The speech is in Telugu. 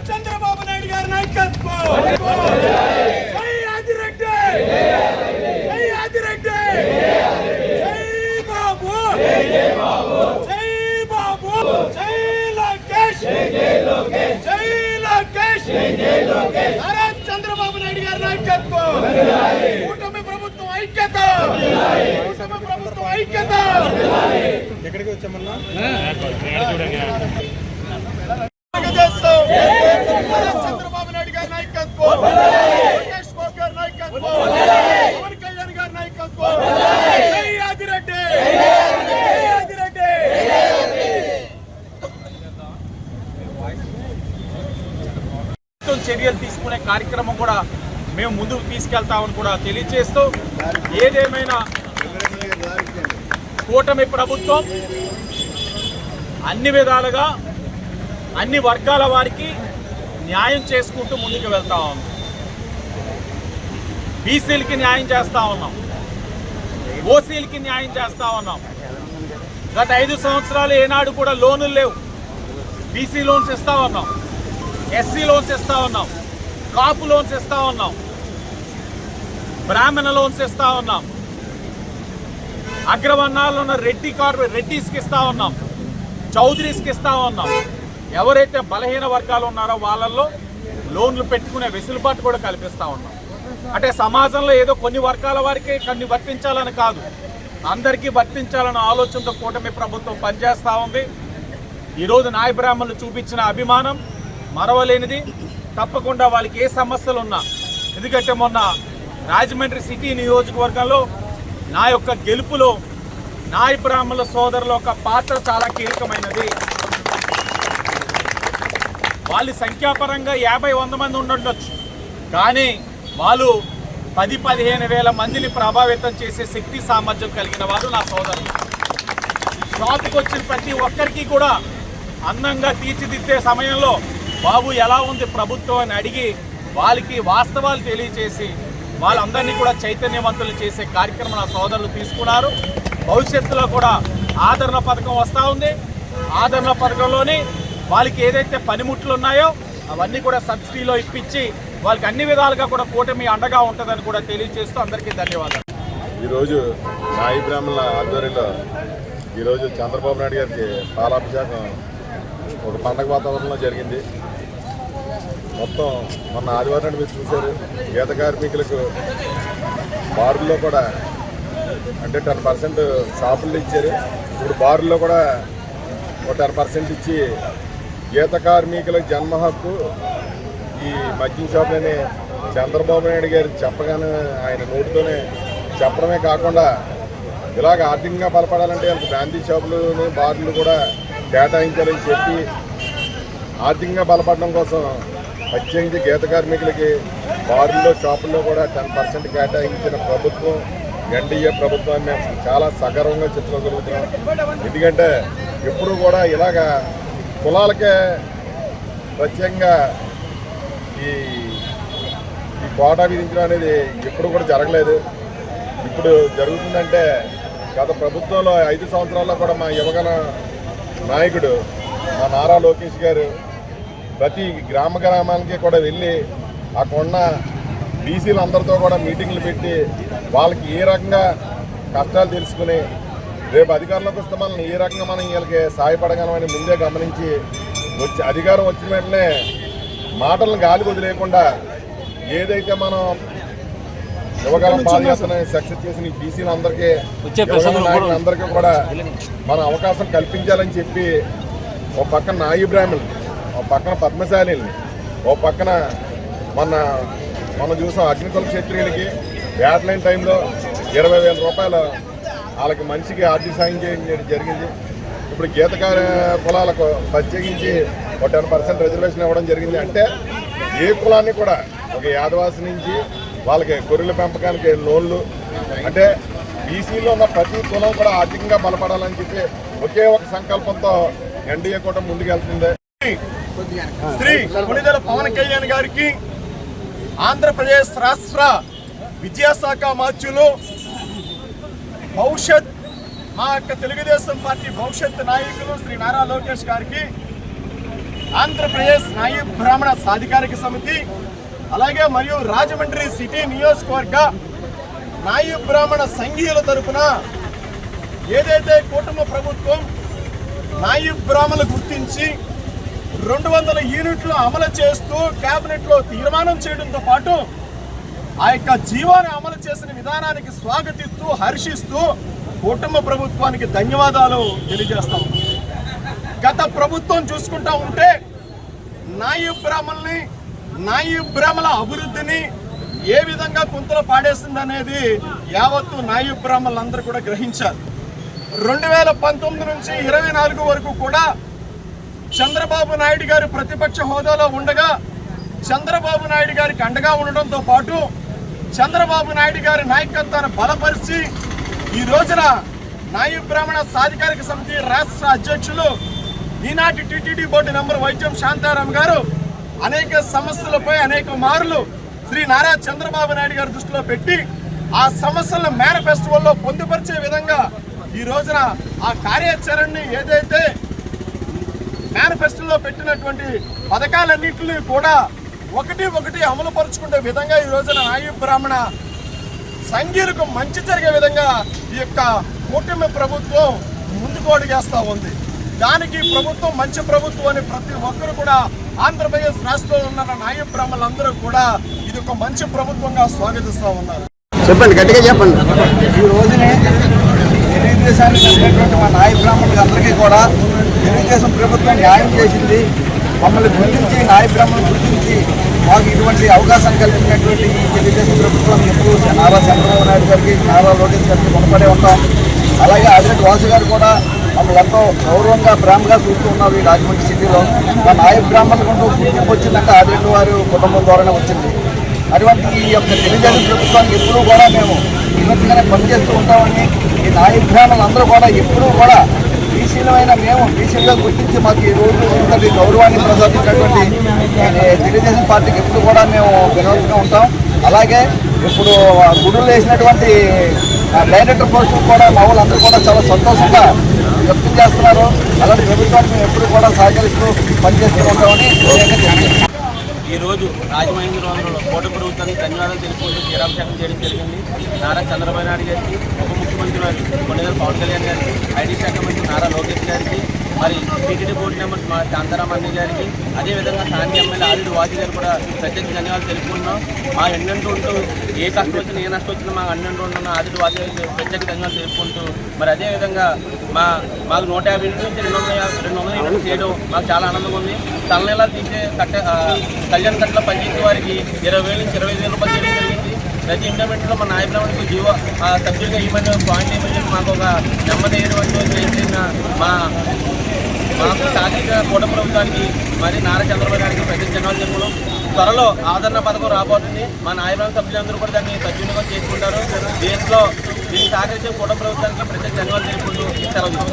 చంద్రబాబు నాయుడు గారి నాయకత్వం. జై ఆదిరెడ్డి, జై ఆదిరెడ్డి, జై బాబు, జై బాబు, జై లోకేష్, జై లోకేష్. చంద్రబాబు నాయుడు గారి నాయకత్వం. కూటమి ప్రభుత్వం ఐక్యత, కూటమి ప్రభుత్వం ఐక్యత. ఎక్కడికి వచ్చామన్నా? చంద్రబాబు నాయుడు గారి నాయకత్వం, లోకేష్ బాబు గారి నాయకత్వం, పవన్ కళ్యాణ్ గారి నాయకత్వం. జై ఆదిరెడ్డి, జై ఆదిరెడ్డి. చర్యలు తీసుకునే కార్యక్రమం కూడా మేము ముందుకు తీసుకెళ్తామని కూడా తెలియజేస్తూ, ఏదేమైనా కూటమి ప్రభుత్వం అన్ని విధాలుగా అన్ని వర్గాల వారికి న్యాయం చేసుకుంటూ ముందుకు వెళ్తా ఉన్నాం. బీసీలకి న్యాయం చేస్తూ ఉన్నాం, ఓసీలకి న్యాయం చేస్తూ ఉన్నాం. గత 5 సంవత్సరాలు ఏనాడు కూడా లోనులు లేవు. బీసీ లోన్స్ ఇస్తూ ఉన్నాం, ఎస్సీ లోన్స్ ఇస్తూ ఉన్నాం, కాపు లోన్స్ ఇస్తూ ఉన్నాం, బ్రాహ్మణ లోన్స్ ఇస్తూ ఉన్నాం, అగ్రవర్ణాల్లో ఉన్న రెడ్డిస్కి ఇస్తూ ఉన్నాం, చౌదరీస్కి ఇస్తూ ఉన్నాం. ఎవరైతే బలహీన వర్గాలు ఉన్నారో వాళ్ళల్లో లోన్లు పెట్టుకునే వెసులుబాటు కూడా కల్పిస్తూ ఉన్నాం. అంటే సమాజంలో ఏదో కొన్ని వర్గాల వారికి కొన్ని వర్తించాలని కాదు, అందరికీ వర్తించాలన్న ఆలోచనతో కూటమి ప్రభుత్వం పనిచేస్తూ ఉంది. ఈరోజు నాయ బ్రాహ్మణులు చూపించిన అభిమానం మరవలేనిది. తప్పకుండా వాళ్ళకి ఏ సమస్యలు ఉన్నా, ఎందుకంటే మొన్న రాజమండ్రి సిటీ నియోజకవర్గంలో నా యొక్క గెలుపులో నాయ బ్రాహ్మణుల సోదరుల యొక్క పాత్ర చాలా కీలకమైనది. వాళ్ళు సంఖ్యాపరంగా 50-100 మంది ఉండొచ్చు, కానీ వాళ్ళు 10-15 వేల మందిని ప్రభావితం చేసే శక్తి సామర్థ్యం కలిగిన వారు నా సోదరులు. షాప్కి వచ్చిన ప్రతి ఒక్కరికి కూడా అందంగా తీర్చిదిద్దే సమయంలో బాబు ఎలా ఉంది ప్రభుత్వం అని అడిగి వాళ్ళకి వాస్తవాలు తెలియచేసి వాళ్ళందరినీ కూడా చైతన్యవంతులు చేసే కార్యక్రమం నా సోదరులు తీసుకున్నారు. భవిష్యత్తులో కూడా ఆదరణ పథకం వస్తూ ఉంది. ఆదరణ పథకంలోని వాళ్ళకి ఏదైతే పనిముట్లు ఉన్నాయో అవన్నీ కూడా సబ్సిడీలో ఇప్పించి వాళ్ళకి అన్ని విధాలుగా కూడా కూటమి అండగా ఉంటుందని కూడా తెలియజేస్తూ అందరికీ ధన్యవాదాలు. ఈరోజు నాయి బ్రాహ్మణుల ఆధ్వర్యంలో ఈరోజు చంద్రబాబు నాయుడు గారికి పాలాభిషేకం ఒక పండగ వాతావరణంలో జరిగింది. మొత్తం మొన్న ఆదివారం మీరు చూశారు. గీత కార్మికులకు బారుల్లో కూడా అంటే 10% షాపుల్లో ఇచ్చారు. ఇప్పుడు బారుల్లో కూడా ఒక 10% ఇచ్చి గీత కార్మికులకు జన్మ హక్కు ఈ మద్యం షాపులని చంద్రబాబు నాయుడు గారు చెప్పగానే ఆయన నోటితోనే చెప్పడమే కాకుండా ఇలాగ ఆర్థికంగా బలపడాలంటే వాళ్ళకి బ్రాందీ షాపులు బార్లు కూడా కేటాయించాలని చెప్పి ఆర్థికంగా బలపడడం కోసం ప్రత్యేకించి గీత కార్మికులకి బార్ల్లో షాపుల్లో కూడా 10% కేటాయించిన ప్రభుత్వం ఎన్డీఏ ప్రభుత్వాన్ని మేము చాలా సగర్వంగా చెప్పుకోగలుగుతున్నాం. ఎందుకంటే ఎప్పుడు కూడా ఇలాగా కులాలకే ప్రత్యేకంగా ఈ కోటా విధించడం అనేది ఎప్పుడు కూడా జరగలేదు. ఇప్పుడు జరుగుతుందంటే గత ప్రభుత్వంలో 5 సంవత్సరాల్లో కూడా మా యువగణ నాయకుడు మా నారా లోకేష్ గారు ప్రతి గ్రామానికి కూడా వెళ్ళి ఆ కొన్న బీసీలందరితో కూడా మీటింగ్లు పెట్టి వాళ్ళకి ఏ రకంగా కష్టాలు తెలుసుకుని రేపు అధికారంలోకి వస్తే మనల్ని ఏ రకంగా మనం వీళ్ళకి సహాయపడగలమని ముందే గమనించి అధికారం వచ్చిన వెంటనే మాటలను గాలి వదిలేయకుండా ఏదైతే మనం యువగలం పాదయాత్రని సక్సెస్ చేసిన బీసీలందరికీ నాయకులందరికీ కూడా మన అవకాశం కల్పించాలని చెప్పి ఓ పక్కన నాయి బ్రాహ్మణులు, ఓ పక్కన పద్మశాలిని, ఓ పక్కన మనం చూసాం అగ్నికుల క్షత్రియులకి బ్యాట్లైన్ టైంలో 20,000 రూపాయలు వాళ్ళకి మనిషికి ఆర్థిక సాయం చేయడం జరిగింది. ఇప్పుడు గీత కులాలకు ప్రత్యేకించి ఒక 10% రిజర్వేషన్ ఇవ్వడం జరిగింది. అంటే ఏ కులాన్ని కూడా ఒక యాదవాసి నుంచి వాళ్ళకి గొర్రెల పెంపకానికి లోన్లు, అంటే బీసీలో ఉన్న ప్రతి కులం కూడా ఆర్థికంగా బలపడాలని చెప్పి ఒకే ఒక సంకల్పంతో ఎన్డీఏ కూడా ముందుకెళ్తుంది. శ్రీ కొణిదెల పవన్ కళ్యాణ్ గారికి ఆంధ్రప్రదేశ్ రాష్ట్ర విద్యాశాఖ మార్చులు భవిష్యత్ మా యొక్క తెలుగుదేశం పార్టీ భవిష్యత్ నాయకులు శ్రీ నారా లోకేష్ గారికి ఆంధ్రప్రదేశ్ నాయబ్ బ్రాహ్మణ సాధికారిక సమితి అలాగే మరియు రాజమండ్రి సిటీ నియోజకవర్గ నాయబ్ బ్రాహ్మణ సంఘీయుల తరపున ఏదైతే కూటమి ప్రభుత్వం నాయబ్ బ్రాహ్మణులు గుర్తించి 200 యూనిట్లు అమలు చేస్తూ కేబినెట్లో తీర్మానం చేయడంతో పాటు ఆ యొక్క జీవోని అమలు చేసిన విధానానికి స్వాగతిస్తూ హర్షిస్తూ కూటమి ప్రభుత్వానికి ధన్యవాదాలు తెలియజేస్తాం. గత ప్రభుత్వం చూసుకుంటా ఉంటే నాయబ్ బ్రాహ్మణుల్ని నాయబ్ బ్రాహ్మణుల అభివృద్ధిని ఏ విధంగా కుంతలు పాడేసిందనేది యావత్తు నాయబ్ బ్రాహ్మణులందరూ కూడా గ్రహించారు. 2019 నుంచి 24 వరకు కూడా చంద్రబాబు నాయుడు గారు ప్రతిపక్ష హోదాలో ఉండగా చంద్రబాబు నాయుడు గారికి అండగా ఉండడంతో పాటు చంద్రబాబు నాయుడు గారి నాయకత్వాన్ని బలపరిచి ఈ రోజున నాయబ్ బ్రాహ్మణ సాధికారిక సమితి రాష్ట్ర అధ్యక్షులు ఈనాటి టీటీడీ బోర్డు మెంబర్ వైద్యం శాంతారాం గారు అనేక సమస్యలపై అనేక మార్లు శ్రీ నారా చంద్రబాబు నాయుడు గారి దృష్టిలో పెట్టి ఆ సమస్యలను మేనిఫెస్టోలో పొందుపరిచే విధంగా ఈ రోజున ఆ కార్యాచరణని ఏదైతే మేనిఫెస్టోలో పెట్టినటువంటి పథకాలన్నింటినీ కూడా ఒకటి అమలు పరుచుకునే విధంగా ఈ రోజున నాయబ్ బ్రాహ్మణ సంఘీయులకు మంచి జరిగే విధంగా ఈ యొక్క కూటమి ప్రభుత్వం ముందుకు అడుగేస్తూ ఉంది. దానికి ప్రభుత్వం మంచి ప్రభుత్వం అని ప్రతి ఒక్కరు కూడా ఆంధ్రప్రదేశ్ రాష్ట్రంలో ఉన్న నాయబ్ బ్రాహ్మణులందరూ కూడా ఇది ఒక మంచి ప్రభుత్వంగా స్వాగతిస్తూ ఉన్నారు. చెప్పండి, గట్టిగా చెప్పండి. ఈ రోజునే తెలుగుదేశానికి చెందినటువంటి మా నాయబ్ బ్రాహ్మణులకు అందరికీ కూడా తెలుగుదేశం ప్రభుత్వం న్యాయం చేసింది. మమ్మల్ని గుర్తించి నాయబ్ బ్రాహ్మణులు గుర్తించి మాకు ఇటువంటి అవకాశాన్ని కల్పించినటువంటి ఈ తెలుగుదేశం ప్రభుత్వం ఎప్పుడు నారా చంద్రబాబు నాయుడు గారికి నారా లోకేష్ గారికి రుణపడే ఉంటాం. అలాగే ఆదిరెడ్డి వాసు గారు కూడా మమ్మల్ని ఎంతో గౌరవంగా ప్రేమగా చూస్తూ ఉన్నారు. ఈ రాజమండ్రి సిటీలో మా నాయబ్ బ్రాహ్మణులకు గుర్తింపు వచ్చిందంటే ఆదిరెడ్డి వారి కుటుంబం ద్వారానే వచ్చింది. అటువంటి ఈ యొక్క తెలుగుదేశం ప్రభుత్వానికి ఎప్పుడూ కూడా మేము వినతిగానే పనిచేస్తూ ఉంటామని ఈ నాయబ్ బ్రాహ్మణులు అందరూ కూడా ఎప్పుడూ కూడా బీసీలమైన మేము బీసీలుగా గుర్తించి మాకు ఈ రోజు ఇంతటి గౌరవాన్ని ప్రసాదించినటువంటి తెలుగుదేశం పార్టీకి ఎప్పుడు కూడా మేము వినోదంగా ఉంటాం. అలాగే ఇప్పుడు గుడులు వేసినటువంటి డైరెక్టర్ పోస్టులు కూడా మా వాళ్ళందరూ కూడా చాలా సంతోషంగా వ్యక్తం చేస్తున్నారు. అలాంటి ప్రభుత్వాన్ని మేము ఎప్పుడు కూడా సహకరిస్తూ పనిచేస్తూ ఉంటామని ఈరోజు రాజమహేంద్రవరంలో కూటమి ప్రభుత్వానికి ధన్యవాదాలు తెలుపుకుంటూ క్షీరాభిషేకం చేయడం జరిగింది. నారా చంద్రబాబు నాయుడు గారికి, ఉప ముఖ్యమంత్రి వారికి కొణిదెల పవన్ కళ్యాణ్ గారికి, ఐటీ శాఖ మంత్రి నారా లోకేష్ గారికి, మరి టీటీడీ బోర్డు మెంబర్స్ మా శాంతారాం అన్న గారికి, అదేవిధంగా స్థానిక ఎమ్మెల్యే ఆదిరెడ్డి వాసు గారు కూడా ప్రత్యేక ధన్యవాదాలు తెలుపుకుంటున్నాం. మా ఎన్నెంటూ ఉంటూ ఏ కష్టం వచ్చినా ఏ నష్టం వచ్చినా మా అన్నెంటూ ఉంటున్న ఆదిరెడ్డి వాసు గారికి ప్రత్యేక ధన్యవాదాలు తెలుపుకుంటూ మరి అదేవిధంగా మాకు 150 నుంచి 200 యూనిట్లు చేయడం మాకు చాలా ఆనందంగా ఉంది. తలనెలా తీసే కళ్యాణ కట్టలో పనిచేసే వారికి 20,000 నుంచి 25,000 రూపాయలు చేయడం జరిగింది. ప్రతి ఇంటర్మీడియట్లో మా నాయబ్ బ్రాహ్మణులకు జీవో సభ్యులుగా ఇవ్వమని పాయింట్ ఇవ్వమని నాకు ఒక నెమ్మది చేసిన మాకు సాధిక కూటమి ప్రభుత్వానికి మరి నారా చంద్రబాబు గారికి ప్రత్యేక ధన్యవాదాలు తెలుపుతున్నాం. త్వరలో ఆదరణ పథకం రాబోతుంది. మా నాయబ్ బ్రాహ్మణ సభ్యులందరూ కూడా దాన్ని సద్వినియోగం చేసుకుంటారు. దీంట్లో దీన్ని సహకరించే కూటమి ప్రభుత్వానికి ప్రత్యేక ధన్యవాదాలు తెలుపుకుంటూ సెలవు.